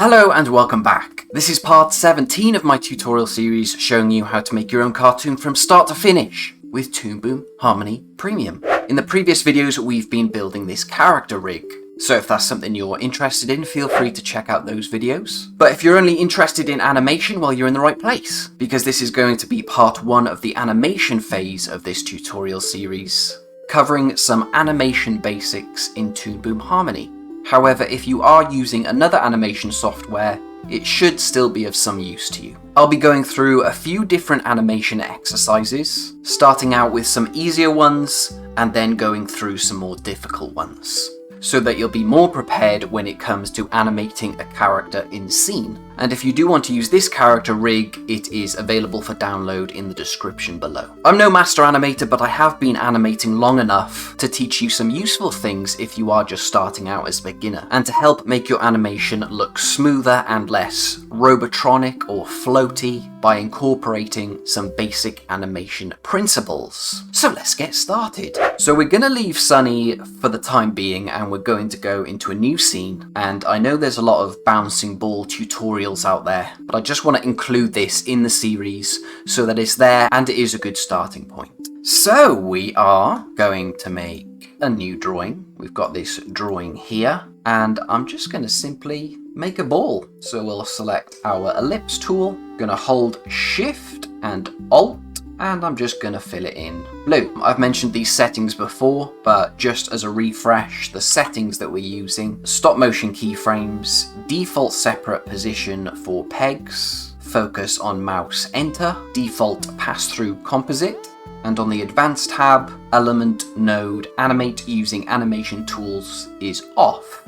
Hello and welcome back. This is part 17 of my tutorial series showing you how to make your own cartoon from start to finish with Toon Boom Harmony Premium. In the previous videos we've been building this character rig, so if that's something you're interested in, feel free to check out those videos. But if you're only interested in animation, well, you're in the right place, because this is going to be part 1 of the animation phase of this tutorial series, covering some animation basics in Toon Boom Harmony. However, if you are using another animation software, it should still be of some use to you. I'll be going through a few different animation exercises, starting out with some easier ones, and then going through some more difficult ones, so that you'll be more prepared when it comes to animating a character in scene. And if you do want to use this character rig, it is available for download in the description below. I'm no master animator, but I have been animating long enough to teach you some useful things if you are just starting out as a beginner, and to help make your animation look smoother and less robotronic or floaty by incorporating some basic animation principles. So let's get started. So we're gonna leave Sunny for the time being, and we're going to go into a new scene. And I know there's a lot of bouncing ball tutorials out there, but I just want to include this in the series so that it's there and it is a good starting point. So we are going to make a new drawing. We've got this drawing here, and I'm just going to simply make a ball. So we'll select our ellipse tool, going to hold Shift and Alt, and I'm just going to fill it in blue. I've mentioned these settings before, but just as a refresh, the settings that we're using: stop motion keyframes, default separate position for pegs, focus on mouse enter, default pass-through composite, and on the advanced tab, element node animate using animation tools is off.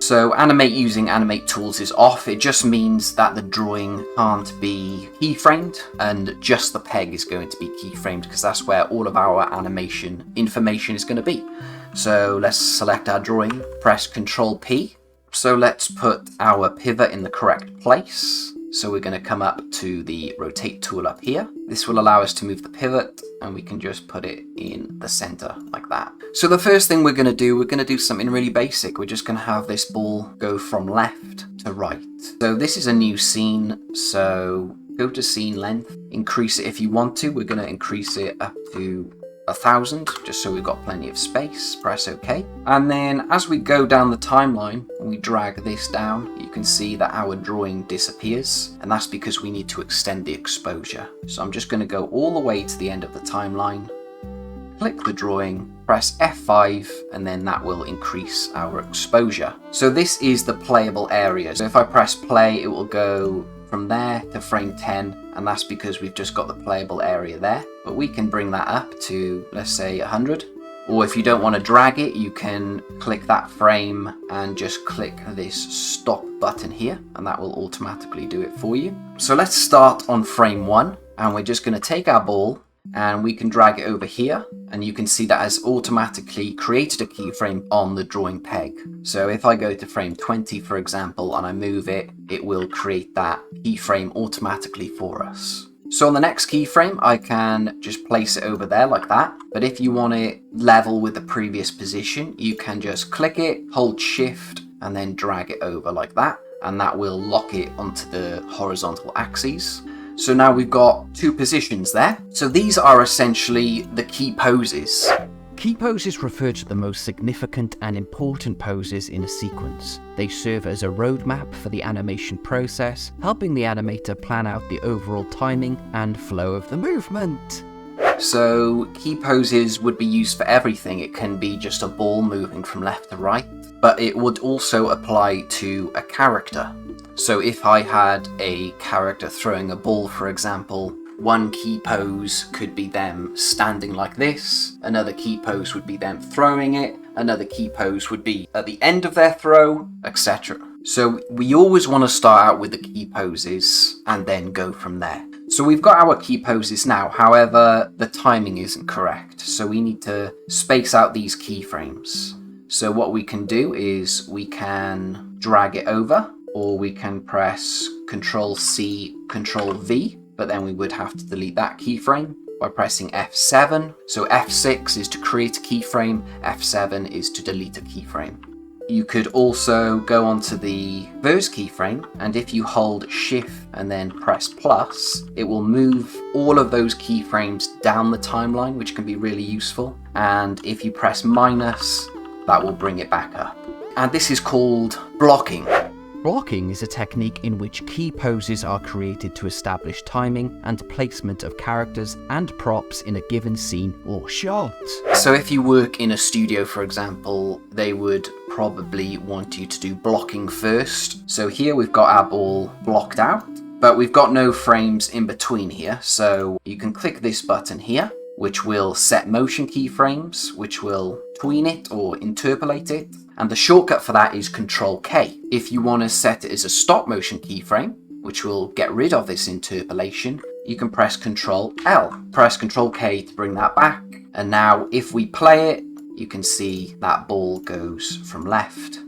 So animate using animate tools is off. It just means that the drawing can't be keyframed, and just the peg is going to be keyframed, because that's where all of our animation information is going to be. So let's select our drawing, press Ctrl P. So let's put our pivot in the correct place. So we're going to come up to the rotate tool up here. This will allow us to move the pivot, and we can just put it in the center like that. So the first thing we're going to do something really basic. We're just going to have this ball go from left to right. So this is a new scene, so go to scene length, increase it if you want to. We're going to increase it up to 1000, just so we've got plenty of space. Press OK. And then as we go down the timeline and we drag this down, you can see that our drawing disappears, and that's because we need to extend the exposure. So I'm just going to go all the way to the end of the timeline, click the drawing, press F5, and then that will increase our exposure. So this is the playable area. So if I press play, it will go from there to frame 10, and that's because we've just got the playable area there. But we can bring that up to, let's say, 100. Or if you don't want to drag it, you can click that frame and just click this stop button here, and that will automatically do it for you. So let's start on frame 1, and we're just going to take our ball and we can drag it over here, and you can see that has automatically created a keyframe on the drawing peg. So if I go to frame 20, for example, and I move it, it will create that keyframe automatically for us. So on the next keyframe, I can just place it over there like that. But if you want it level with the previous position, you can just click it, hold Shift, and then drag it over like that. And that will lock it onto the horizontal axes. So now we've got 2 positions there. So these are essentially the key poses. Key poses refer to the most significant and important poses in a sequence. They serve as a roadmap for the animation process, helping the animator plan out the overall timing and flow of the movement. So key poses would be used for everything. It can be just a ball moving from left to right, but it would also apply to a character. So if I had a character throwing a ball, for example, one key pose could be them standing like this, another key pose would be them throwing it, another key pose would be at the end of their throw, etc. So we always want to start out with the key poses and then go from there. So we've got our key poses now, however, the timing isn't correct, so we need to space out these keyframes. So what we can do is we can drag it over, or we can press Ctrl C, Ctrl V, but then we would have to delete that keyframe by pressing F7. So F6 is to create a keyframe, F7 is to delete a keyframe. You could also go onto the verse keyframe, and if you hold shift and then press plus, it will move all of those keyframes down the timeline, which can be really useful. And if you press minus, that will bring it back up. And this is called blocking. Blocking is a technique in which key poses are created to establish timing and placement of characters and props in a given scene or shot. So if you work in a studio, for example, they would probably want you to do blocking first. So here we've got our ball blocked out, but we've got no frames in between here. So you can click this button here, which will set motion keyframes, which will tween it or interpolate it. And the shortcut for that is Control K. If you want to set it as a stop motion keyframe, which will get rid of this interpolation, you can press Control L. Press Control K to bring that back. And now if we play it, you can see that ball goes from left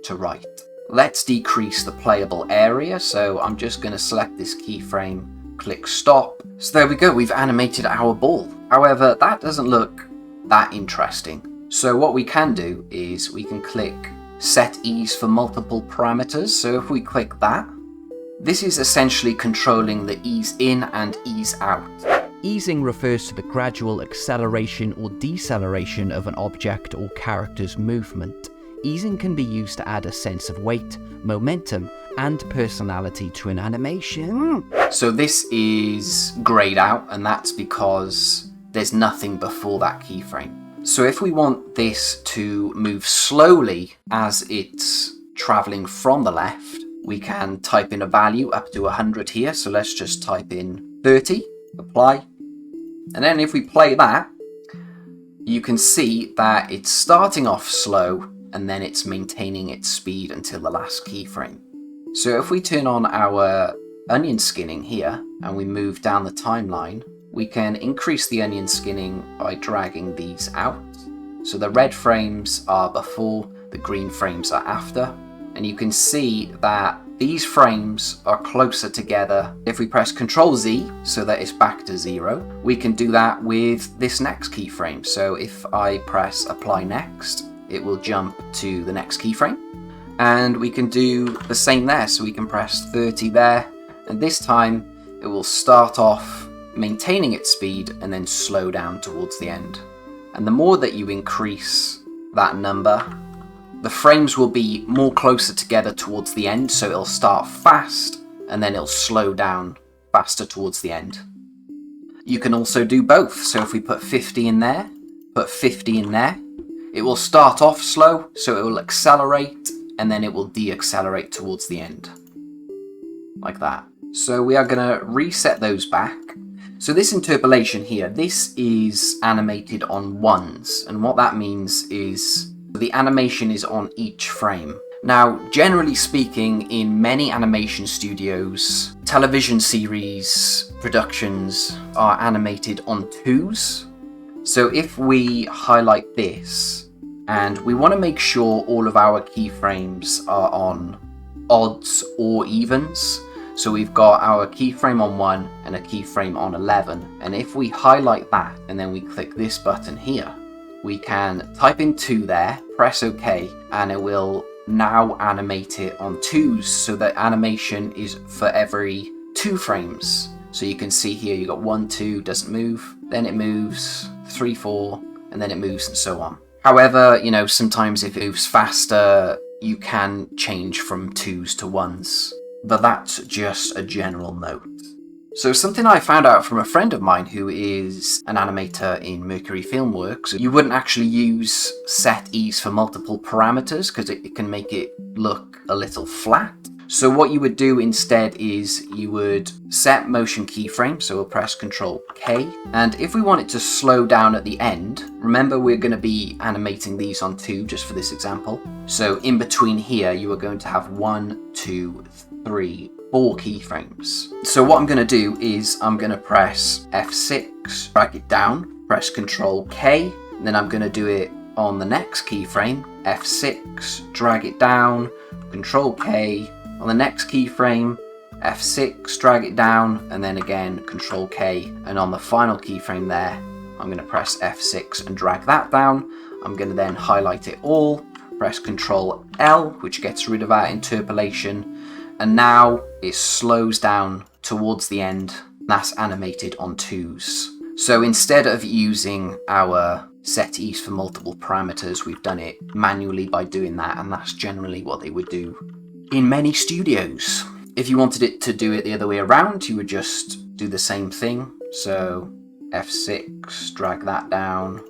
to right. Let's decrease the playable area. So I'm just going to select this keyframe, click stop. So there we go, we've animated our ball. However, that doesn't look that interesting. So what we can do is we can click set ease for multiple parameters. So if we click that, this is essentially controlling the ease in and ease out. Easing refers to the gradual acceleration or deceleration of an object or character's movement. Easing can be used to add a sense of weight, momentum, and personality to an animation. So this is grayed out, and that's because there's nothing before that keyframe. So if we want this to move slowly as it's traveling from the left, we can type in a value up to 100 here. So let's just type in 30, apply. And then if we play that, you can see that it's starting off slow and then it's maintaining its speed until the last keyframe. So if we turn on our onion skinning here and we move down the timeline, we can increase the onion skinning by dragging these out. So the red frames are before, the green frames are after. And you can see that these frames are closer together. If we press Ctrl Z so that it's back to 0, we can do that with this next keyframe. So if I press apply next, it will jump to the next keyframe. And we can do the same there. So we can press 30 there, and this time it will start off maintaining its speed and then slow down towards the end. And the more that you increase that number, the frames will be more closer together towards the end, so it'll start fast and then it'll slow down faster towards the end. You can also do both. So if we put 50 in there, put 50 in there, it will start off slow, so it will accelerate and then it will de-accelerate towards the end. Like that. So we are going to reset those back. So this interpolation here, this is animated on ones, and what that means is the animation is on each frame. Now, generally speaking, in many animation studios, television series productions are animated on twos. So if we highlight this, and we want to make sure all of our keyframes are on odds or evens, so we've got our keyframe on 1 and a keyframe on 11. And if we highlight that and then we click this button here, we can type in 2 there, press OK, and it will now animate it on 2s, so that animation is for every 2 frames. So you can see here you got 1, 2, doesn't move, then it moves, 3, 4, and then it moves and so on. However, you know, sometimes if it moves faster, you can change from 2s to 1s. But that's just a general note. So something I found out from a friend of mine who is an animator in Mercury Filmworks, you wouldn't actually use set ease for multiple parameters because it can make it look a little flat. So what you would do instead is you would set motion keyframe, so we'll press Ctrl K, and if we want it to slow down at the end, remember we're going to be animating these on 2 just for this example. So in between here you are going to have 1, 2, 3, 4 keyframes. So what I'm going to do is I'm going to press F6, drag it down, press Ctrl K, and then I'm going to do it on the next keyframe, F6, drag it down, Ctrl K, on the next keyframe, F6, drag it down, and then again Ctrl K, and on the final keyframe there, I'm going to press F6 and drag that down. I'm going to then highlight it all, Press Control L, which gets rid of our interpolation. And now it slows down towards the end. That's animated on 2s. So instead of using our setties for multiple parameters, we've done it manually by doing that, and that's generally what they would do in many studios. If you wanted it to do it the other way around, you would just do the same thing. So F6, drag that down,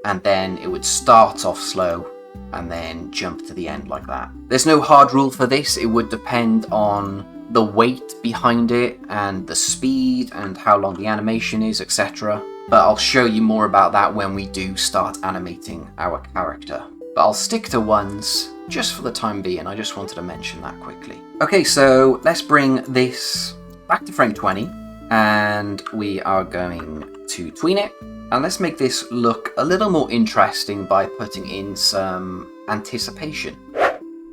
and then it would start off slow and then jump to the end like that. There's no hard rule for this. It would depend on the weight behind it and the speed and how long the animation is, etc. But I'll show you more about that when we do start animating our character. But I'll stick to 1s just for the time being. I just wanted to mention that quickly. Okay, so let's bring this back to frame 20, and we are going to tween it. And let's make this look a little more interesting by putting in some anticipation.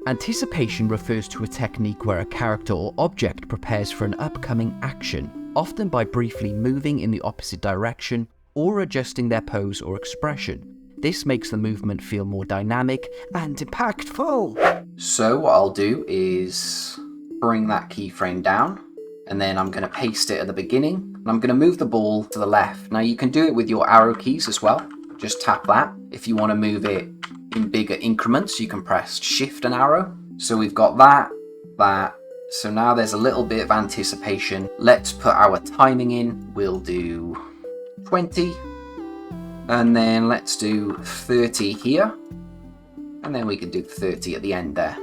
Anticipation refers to a technique where a character or object prepares for an upcoming action, often by briefly moving in the opposite direction or adjusting their pose or expression. This makes the movement feel more dynamic and impactful. So what I'll do is bring that keyframe down, and then I'm going to paste it at the beginning, and I'm going to move the ball to the left. Now you can do it with your arrow keys as well. Just tap that. If you want to move it in bigger increments, you can press shift and arrow. So we've got that. So now there's a little bit of anticipation. Let's put our timing in. We'll do 20, and then let's do 30 here, and then we can do 30 at the end there.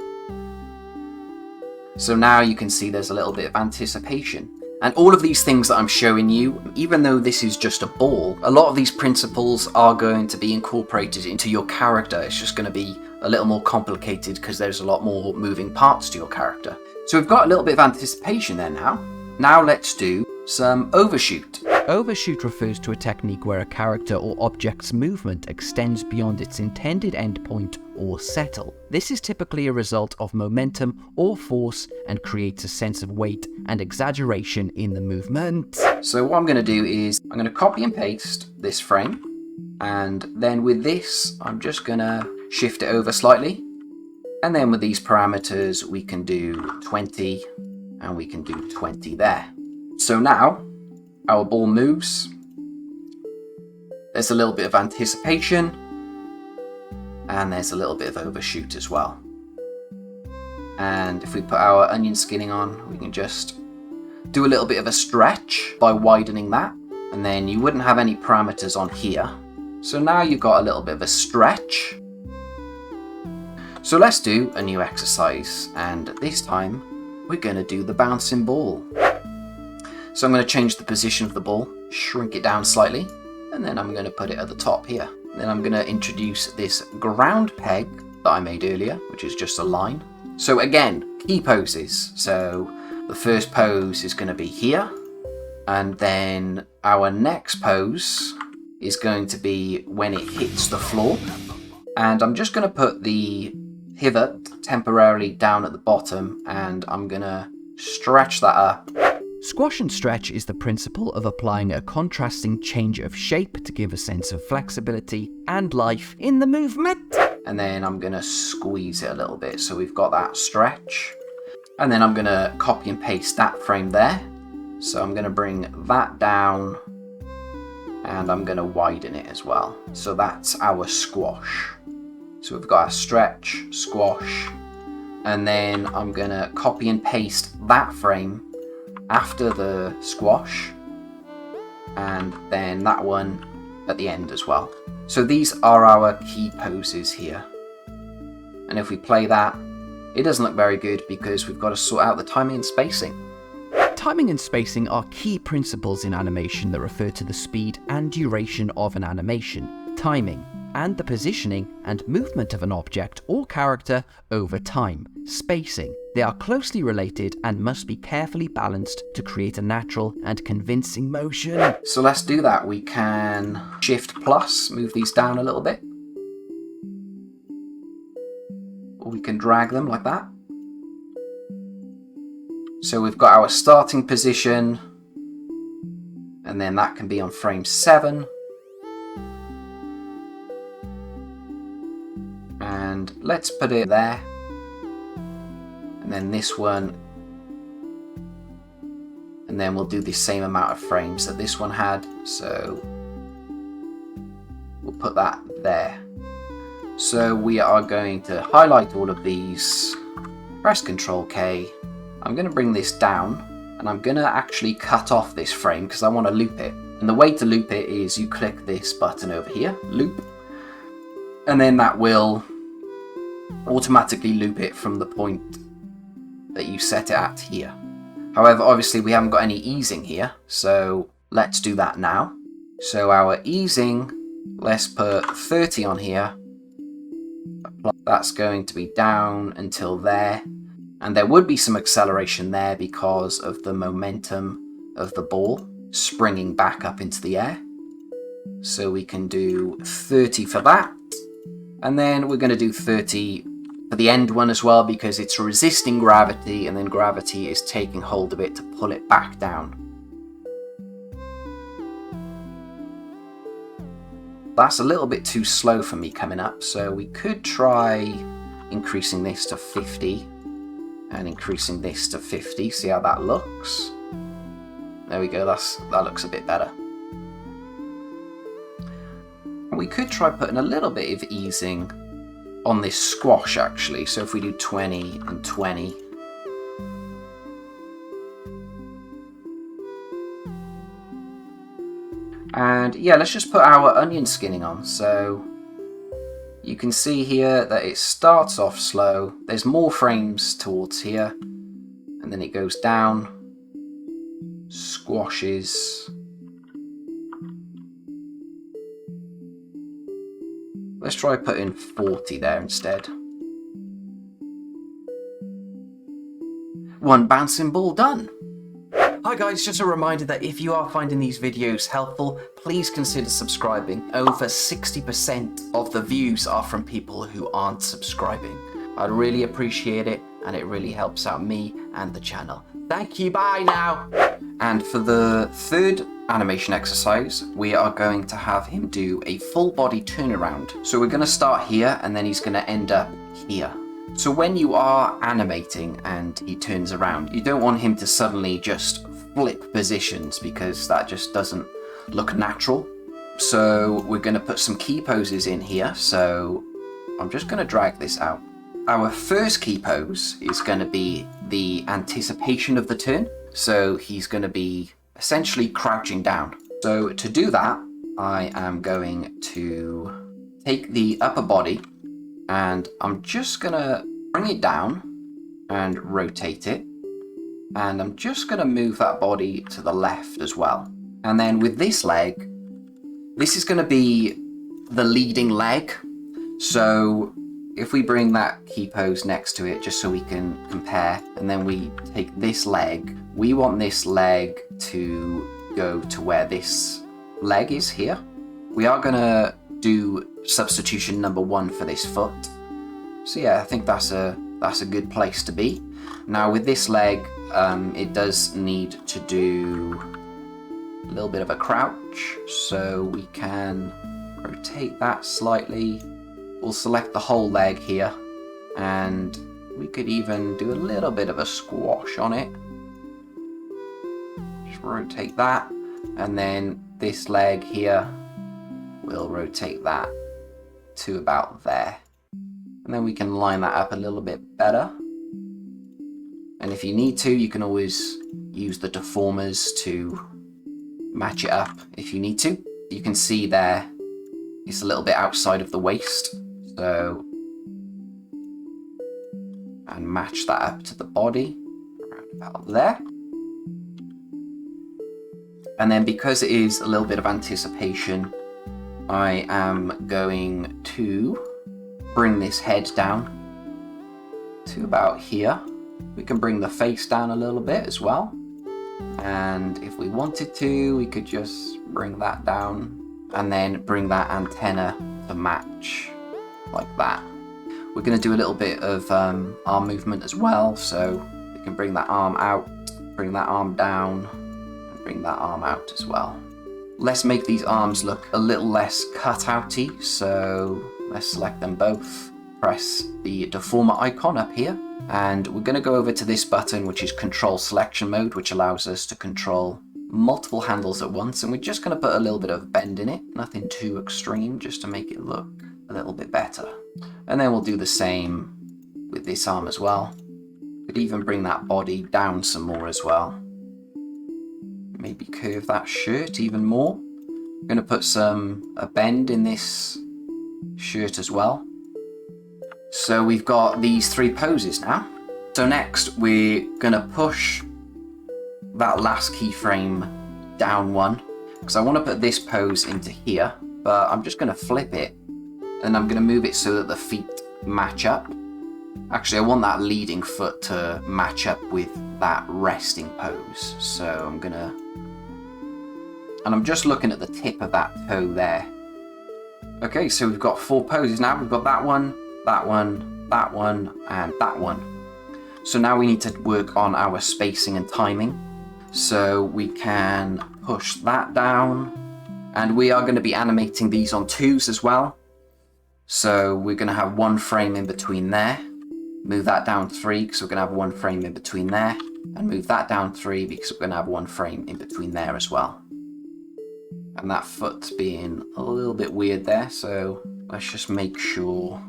So now you can see there's a little bit of anticipation. And all of these things that I'm showing you, even though this is just a ball, a lot of these principles are going to be incorporated into your character. It's just going to be a little more complicated because there's a lot more moving parts to your character. So we've got a little bit of anticipation there now. Now let's do some overshoot. Overshoot refers to a technique where a character or object's movement extends beyond its intended endpoint or settle. This is typically a result of momentum or force and creates a sense of weight and exaggeration in the movement. So what I'm going to do is I'm going to copy and paste this frame, and then with this I'm just going to shift it over slightly, and then with these parameters we can do 20 and we can do 20 there. So now our ball moves, there's a little bit of anticipation, and there's a little bit of overshoot as well. And if we put our onion skinning on, we can just do a little bit of a stretch by widening that, and then you wouldn't have any parameters on here. So now you've got a little bit of a stretch. So let's do a new exercise, and this time we're going to do the bouncing ball. So I'm going to change the position of the ball, shrink it down slightly, and then I'm going to put it at the top here. Then I'm going to introduce this ground peg that I made earlier, which is just a line. So again, key poses. So the first pose is going to be here, and then our next pose is going to be when it hits the floor. And I'm just going to put the pivot temporarily down at the bottom, and I'm going to stretch that up. Squash and stretch is the principle of applying a contrasting change of shape to give a sense of flexibility and life in the movement. And then I'm going to squeeze it a little bit, so we've got that stretch. And then I'm going to copy and paste that frame there. So I'm going to bring that down, and I'm going to widen it as well. So that's our squash. So we've got our stretch, squash, and then I'm going to copy and paste that frame after the squash, and then that one at the end as well. So these are our key poses here. And if we play that, it doesn't look very good because we've got to sort out the timing and spacing. Timing and spacing are key principles in animation that refer to the speed and duration of an animation, timing, and the positioning and movement of an object or character over time, spacing. They are closely related and must be carefully balanced to create a natural and convincing motion. So let's do that. We can Shift plus, move these down a little bit. Or we can drag them like that. So we've got our starting position, and then that can be on frame 7. let's put it there. And then this one. And then we'll do the same amount of frames that this one had. So we'll put that there. So we are going to highlight all of these, press Ctrl K. I'm going to bring this down and I'm going to actually cut off this frame because I want to loop it. And the way to loop it is you click this button over here, loop, and then that will automatically loop it from the point that you set it at here. However, obviously we haven't got any easing here, so let's do that now. So our easing, let's put 30 on here. That's going to be down until there. And there would be some acceleration there because of the momentum of the ball springing back up into the air. So we can do 30 for that. And then we're going to do 30 for the end one as well because it's resisting gravity and then gravity is taking hold of it to pull it back down. That's a little bit too slow for me coming up, so we could try increasing this to 50 and increasing this to 50, see how that looks. There we go, that looks a bit better. And we could try putting a little bit of easing on this squash actually, so if we do 20 and 20. And yeah, let's just put our onion skinning on. So you can see here that it starts off slow. There's more frames towards here. And then it goes down, squashes. Let's try putting 40 there instead. One bouncing ball done. Hi guys, just a reminder that if you are finding these videos helpful, please consider subscribing. Over 60% of the views are from people who aren't subscribing. I'd really appreciate it and it really helps out me and the channel. Thank you, bye now! And for the third animation exercise, we are going to have him do a full body turnaround. So we're going to start here and then he's going to end up here. So when you are animating and he turns around, you don't want him to suddenly just flip positions because that just doesn't look natural. So we're going to put some key poses in here. So I'm just going to drag this out. Our first key pose is going to be the anticipation of the turn. So he's going to be essentially crouching down. So to do that, I am going to take the upper body and I'm just going to bring it down and rotate it. And I'm just going to move that body to the left as well. And then with this leg, this is going to be the leading leg. So if we bring that key pose next to it, just so we can compare, and then we take this leg, we want this leg to go to where this leg is here. We are going to do substitution number 1 for this foot. So yeah, I think that's a good place to be. Now with this leg, it does need to do a little bit of a crouch, so we can rotate that slightly. We'll select the whole leg here, and we could even do a little bit of a squash on it. Just rotate that, and then this leg here, we'll rotate that to about there. And then we can line that up a little bit better. And if you need to, you can always use the deformers to match it up if you need to. You can see there, it's a little bit outside of the waist. So, and match that up to the body, around about there. And then because it is a little bit of anticipation, I am going to bring this head down to about here. We can bring the face down a little bit as well. And if we wanted to, we could just bring that down and then bring that antenna to match like that. We're going to do a little bit of arm movement as well. So we can bring that arm out, bring that arm down, and bring that arm out as well. Let's make these arms look a little less cut-outy. So let's select them both press the deformer icon up here, and we're going to go over to this button, which is control selection mode, which allows us to control multiple handles at once, and we're just going to put a little bit of bend in it, nothing too extreme, just to make it look a little bit better. And then we'll do the same with this arm as well. Could even bring that body down some more as well. Maybe curve that shirt even more. I'm going to put a bend in this shirt as well. So we've got these 3 poses now. So next we're going to push that last keyframe down 1, because I want to put this pose into here, but I'm just going to flip it, and I'm going to move it so that the feet match up. Actually, I want that leading foot to match up with that resting pose. So I'm just looking at the tip of that toe there. Okay, so we've got 4 poses now. We've got that one, that one, that one, and that one. So now we need to work on our spacing and timing. So we can push that down, and we are going to be animating these on 2s as well. So we're going to have 1 frame in between there. Move that down 3 because we're going to have 1 frame in between there. And move that down 3 because we're going to have 1 frame in between there as well. And that foot's being a little bit weird there, so let's just make sure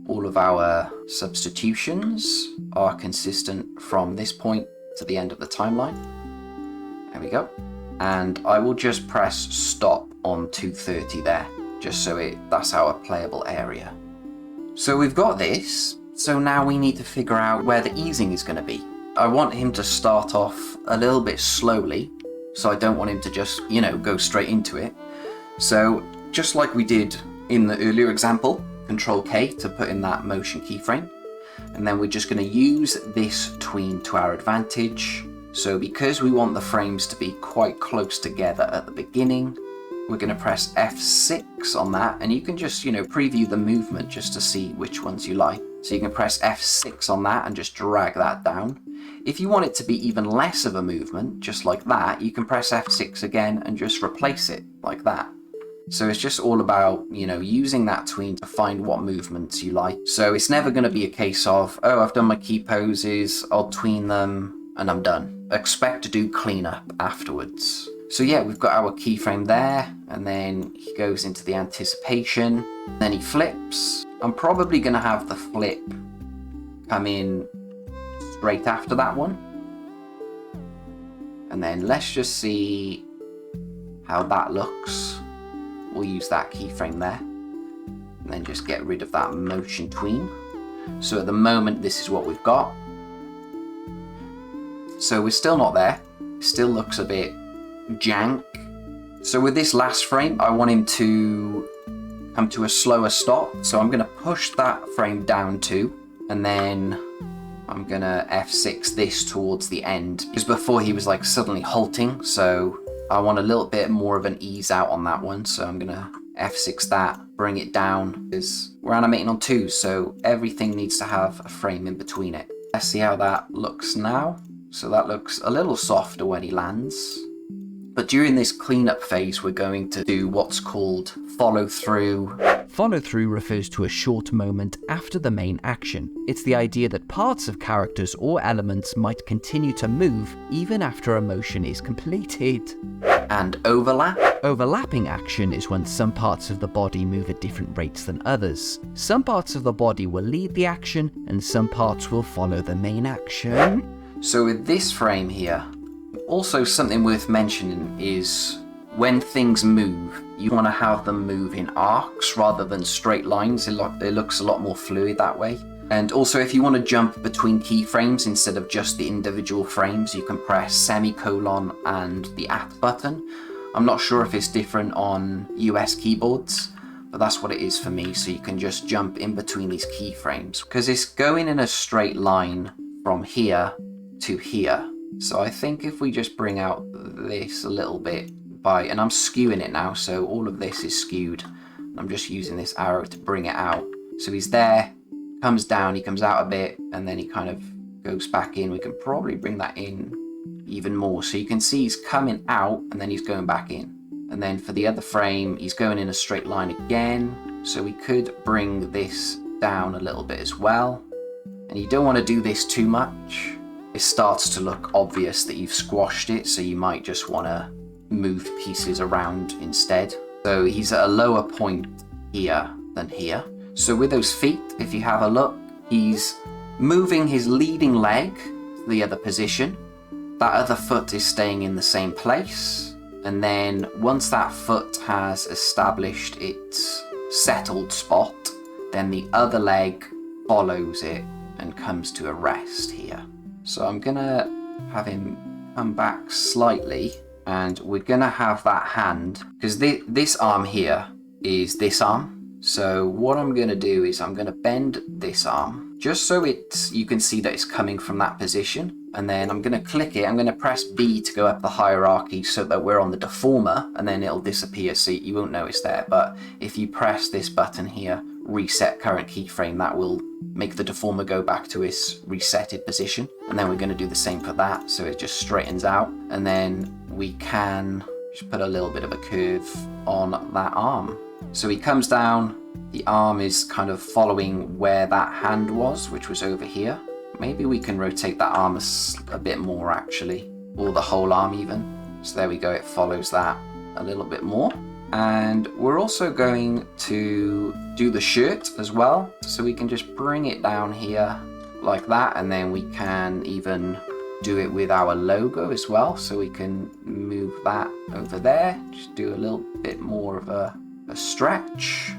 all of our substitutions are consistent from this point to the end of the timeline. There we go. And I will just press stop on 230 there, just so that's our playable area. So we've got this, so now we need to figure out where the easing is going to be. I want him to start off a little bit slowly, so I don't want him to just, go straight into it. So just like we did in the earlier example, Control K to put in that motion keyframe. And then we're just going to use this tween to our advantage. So because we want the frames to be quite close together at the beginning, we're going to press F6 on that, and you can just, preview the movement just to see which ones you like. So you can press F6 on that and just drag that down. If you want it to be even less of a movement, just like that, you can press F6 again and just replace it like that. So it's just all about, using that tween to find what movements you like. So it's never going to be a case of, oh, I've done my key poses, I'll tween them, and I'm done. Expect to do cleanup afterwards. So yeah, we've got our keyframe there, and then he goes into the anticipation, then he flips. I'm probably going to have the flip come in straight after that one. And then let's just see how that looks. We'll use that keyframe there, and then just get rid of that motion tween. So at the moment, this is what we've got. So we're still not there. It still looks a bit jank. So with this last frame, I want him to come to a slower stop. So I'm going to push that frame down 2, and then I'm going to F6 this towards the end. Because before he was like suddenly halting, so I want a little bit more of an ease out on that one, so I'm going to F6 that, bring it down, because we're animating on 2, so everything needs to have a frame in between it. Let's see how that looks now. So that looks a little softer when he lands. But during this cleanup phase, we're going to do what's called follow through. Follow through refers to a short moment after the main action. It's the idea that parts of characters or elements might continue to move even after a motion is completed. And overlap. Overlapping action is when some parts of the body move at different rates than others. Some parts of the body will lead the action, and some parts will follow the main action. So with this frame here, also something worth mentioning is when things move, you want to have them move in arcs rather than straight lines. It looks a lot more fluid that way. And also, if you want to jump between keyframes instead of just the individual frames, you can press semicolon and the at button. I'm not sure if it's different on US keyboards, but that's what it is for me. So you can just jump in between these keyframes because it's going in a straight line from here to here. So I think if we just bring out this a little bit and I'm skewing it now, so all of this is skewed. I'm just using this arrow to bring it out. So he's there, comes down, he comes out a bit, and then he kind of goes back in. We can probably bring that in even more. So you can see he's coming out and then he's going back in. And then for the other frame, he's going in a straight line again, So we could bring this down a little bit as well. And you don't want to do this too much. It starts to look obvious that you've squashed it, so you might just want to move pieces around instead. So he's at a lower point here than here. So with those feet, if you have a look, he's moving his leading leg to the other position. That other foot is staying in the same place. And then once that foot has established its settled spot, then the other leg follows it and comes to a rest here. So I'm gonna have him come back slightly, and we're gonna have that hand, because this arm here is this arm. So what I'm gonna do is I'm gonna bend this arm just so you can see that it's coming from that position. And then I'm gonna click it, I'm gonna press B to go up the hierarchy so that we're on the deformer, and then it'll disappear so you won't notice there. But if you press this button here, reset current keyframe, that will make the deformer go back to its resetted position. And then we're going to do the same for that, so it just straightens out. And then we can just put a little bit of a curve on that arm. So he comes down, the arm is kind of following where that hand was, which was over here. Maybe we can rotate that arm a bit more actually, or the whole arm even. So there we go, it follows that a little bit more. And we're also going to do the shirt as well. So we can just bring it down here like that. And then we can even do it with our logo as well. So we can move that over there. Just do a little bit more of a stretch.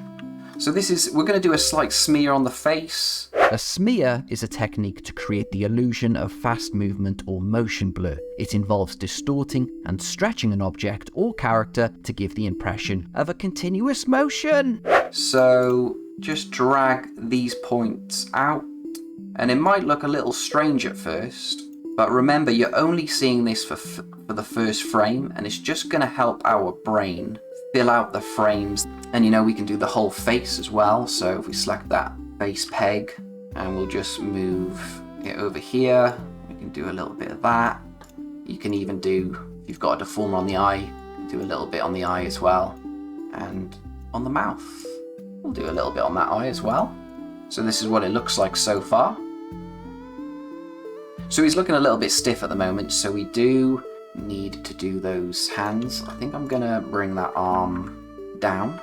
So we're going to do a slight smear on the face. A smear is a technique to create the illusion of fast movement or motion blur. It involves distorting and stretching an object or character to give the impression of a continuous motion. So just drag these points out, and it might look a little strange at first, but remember you're only seeing this for the first frame, and it's just going to help our brain fill out the frames. And we can do the whole face as well. So if we select that base peg and we'll just move it over here, we can do a little bit of that. You can even do, if you've got a deformer on the eye, you can do a little bit on the eye as well. And on the mouth, we'll do a little bit on that eye as well. So this is what it looks like so far. So he's looking a little bit stiff at the moment, so we do need to do those hands. I think I'm gonna bring that arm down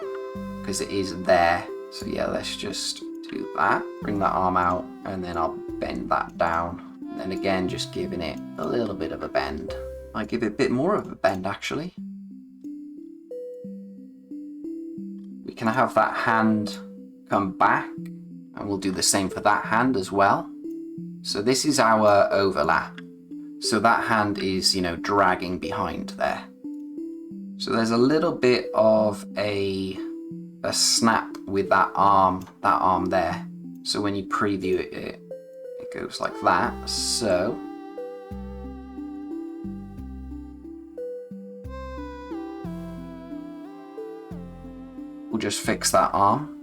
because it is there. So yeah, let's just do that. Bring that arm out, and then I'll bend that down. And then again, just giving it a little bit of a bend. I give it a bit more of a bend actually. We can have that hand come back, and we'll do the same for that hand as well. So this is our overlap. So that hand is, dragging behind there. So there's a little bit of a snap with that arm there. So when you preview it, it goes like that. So we'll just fix that arm.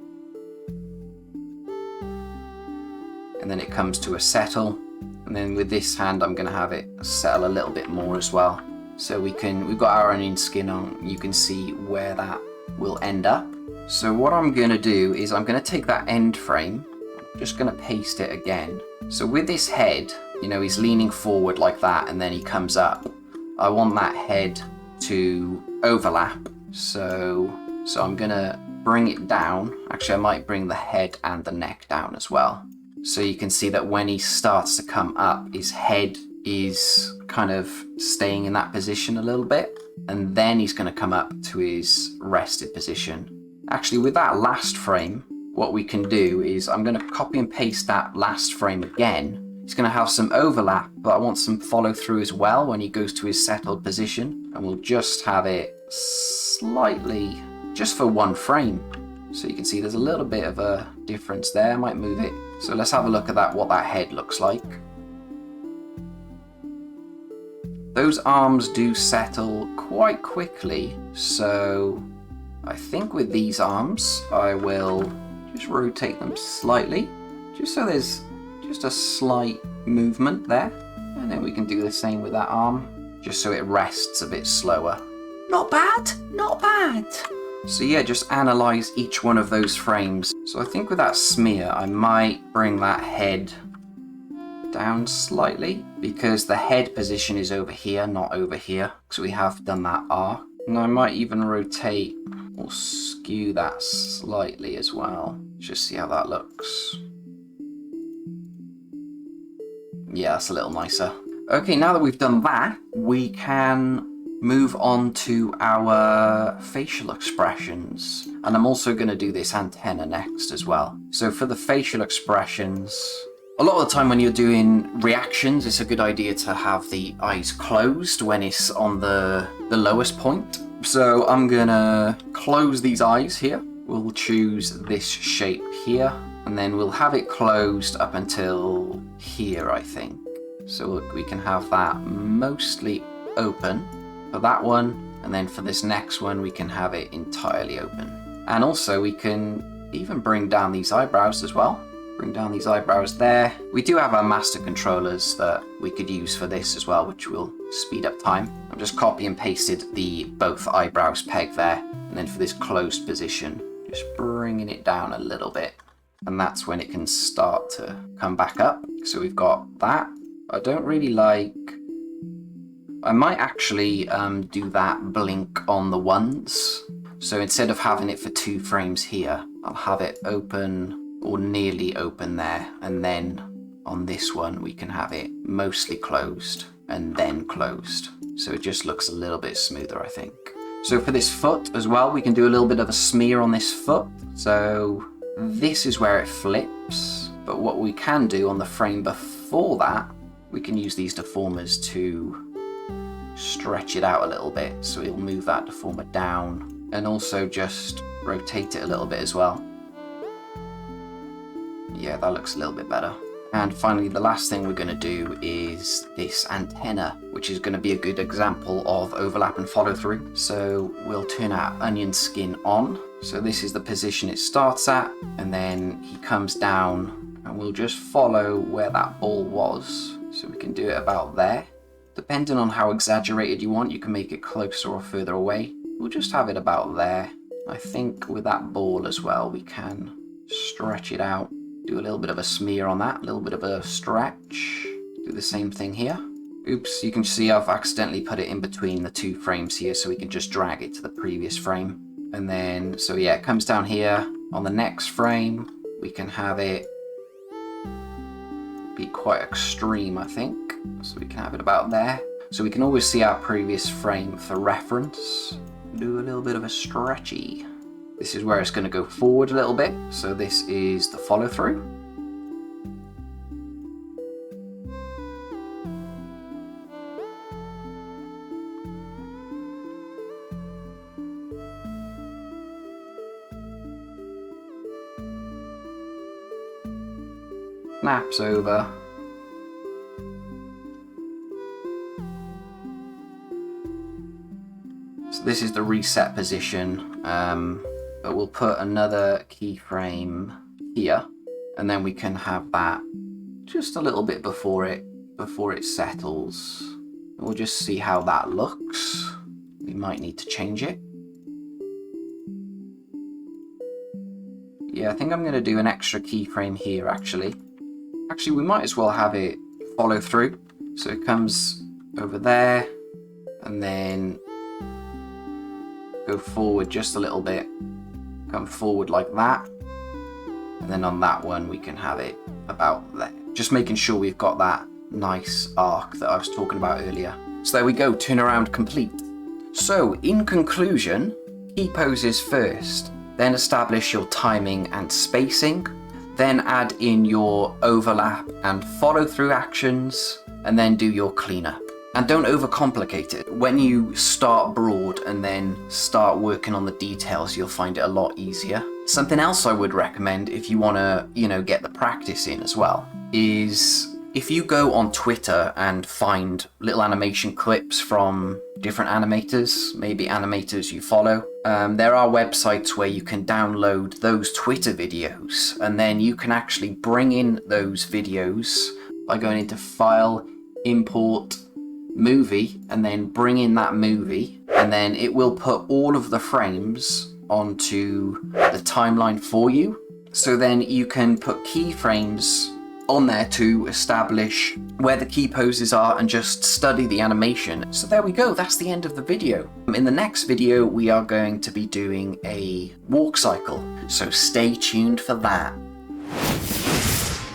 And then it comes to a settle. And then with this hand, I'm going to have it settle a little bit more as well. So we've got our onion skin on, you can see where that will end up. So what I'm going to do is I'm going to take that end frame, I'm just going to paste it again. So with this head, he's leaning forward like that, and then he comes up. I want that head to overlap. So I'm going to bring it down. Actually, I might bring the head and the neck down as well. So you can see that when he starts to come up, his head is kind of staying in that position a little bit, and then he's going to come up to his rested position. Actually, with that last frame, what we can do is I'm going to copy and paste that last frame again. He's going to have some overlap, but I want some follow through as well when he goes to his settled position, and we'll just have it slightly, just for one frame. So you can see there's a little bit of a difference there. I might move it. So let's have a look at what that head looks like. Those arms do settle quite quickly. So I think with these arms, I will just rotate them slightly, just so there's just a slight movement there. And then we can do the same with that arm, just so it rests a bit slower. Not bad, not bad. So yeah, just analyze each one of those frames. So I think with that smear, I might bring that head down slightly because the head position is over here, not over here. So we have done that arc. And I might even rotate or skew that slightly as well. Just see how that looks. Yeah, that's a little nicer. Okay, now that we've done that, we can move on to our facial expressions. And I'm also going to do this antenna next as well. So for the facial expressions, a lot of the time when you're doing reactions, it's a good idea to have the eyes closed when it's on the lowest point. So I'm going to close these eyes here. We'll choose this shape here, and then we'll have it closed up until here, I think. So look, we can have that mostly open for that one, and then for this next one we can have it entirely open. And also we can even bring down these eyebrows as well. Bring down these eyebrows there. We do have our master controllers that we could use for this as well, which will speed up time. I've just copy and pasted the both eyebrows peg there, and then for this closed position, just bringing it down a little bit. And that's when it can start to come back up. So we've got that. I don't really like... I might actually do that blink on the ones. So instead of having it for 2 frames here, I'll have it open or nearly open there. And then on this one, we can have it mostly closed and then closed. So it just looks a little bit smoother, I think. So for this foot as well, we can do a little bit of a smear on this foot. So this is where it flips. But what we can do on the frame before that, we can use these deformers to stretch it out a little bit. So we'll move that deformer down and also just rotate it a little bit as well. Yeah, that looks a little bit better. And finally, the last thing we're going to do is this antenna, which is going to be a good example of overlap and follow through. So we'll turn our onion skin on. So this is the position it starts at, and then he comes down, and we'll just follow where that ball was. So we can do it about there. Depending on how exaggerated you want, you can make it closer or further away. We'll just have it about there. I think with that ball as well, we can stretch it out. Do a little bit of a smear on that, a little bit of a stretch. Do the same thing here. Oops, you can see I've accidentally put it in between the 2 frames here, so we can just drag it to the previous frame. And then, so yeah, it comes down here. On the next frame, we can have it be quite extreme, I think. So we can have it about there. So we can always see our previous frame for reference. Do a little bit of a stretchy. This is where it's going to go forward a little bit. So this is the follow through. Snaps over. So this is the reset position. But we'll put another keyframe here, and then we can have that just a little bit before it settles. We'll just see how that looks. We might need to change it. Yeah, I think I'm going to do an extra keyframe here, actually. Actually, we might as well have it follow through. So it comes over there, and then go forward just a little bit. Come forward like that, and then on that one we can have it about there. Just making sure we've got that nice arc that I was talking about earlier. So there we go, turnaround complete. So in conclusion, key poses first, then establish your timing and spacing, then add in your overlap and follow through actions, and then do your cleanup. And don't overcomplicate it. When you start broad and then start working on the details, you'll find it a lot easier. Something else I would recommend if you want to, get the practice in as well, is if you go on Twitter and find little animation clips from different animators, maybe animators you follow, there are websites where you can download those Twitter videos, and then you can actually bring in those videos by going into File, Import, Movie, and then bring in that movie, and then it will put all of the frames onto the timeline for you. So then you can put keyframes on there to establish where the key poses are and just study the animation. So there we go, that's the end of the video. In the next video, we are going to be doing a walk cycle, so stay tuned for that.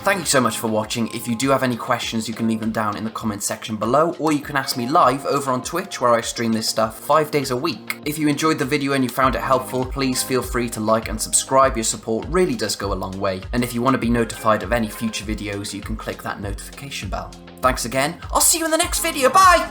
Thank you so much for watching. If you do have any questions, you can leave them down in the comment section below, or you can ask me live over on Twitch, where I stream this stuff 5 days a week. If you enjoyed the video and you found it helpful, please feel free to like and subscribe. Your support really does go a long way. And if you want to be notified of any future videos, you can click that notification bell. Thanks again. I'll see you in the next video. Bye!